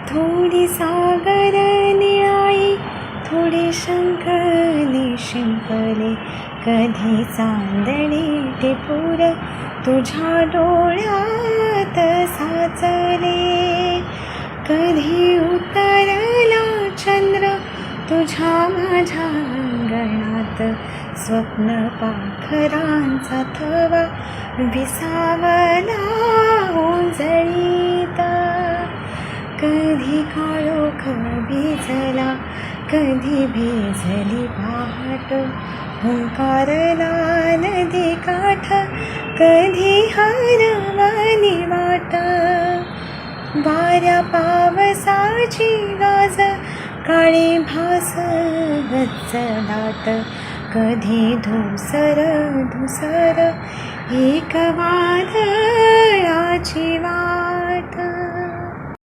थोडी सागर निळाई, थोडी शंख शिंपले. कधी चांदणे टिपूर तुझ्या डोळ्यात साचले. कधी उतरला चंद्र तुझ्या माझ्या अंगणात. स्वप्न पाखरांचा थवा विसावला ओंजळीत. कधी काळोख भिजला, कधी भिजली पहाट. हुंकारला नदी काठ, कधी हरवली वाट. वाऱ्या पावसाची गाज, काळी भास गच्च दाट. कधी धुसर धुसर एक वादळाची वाट.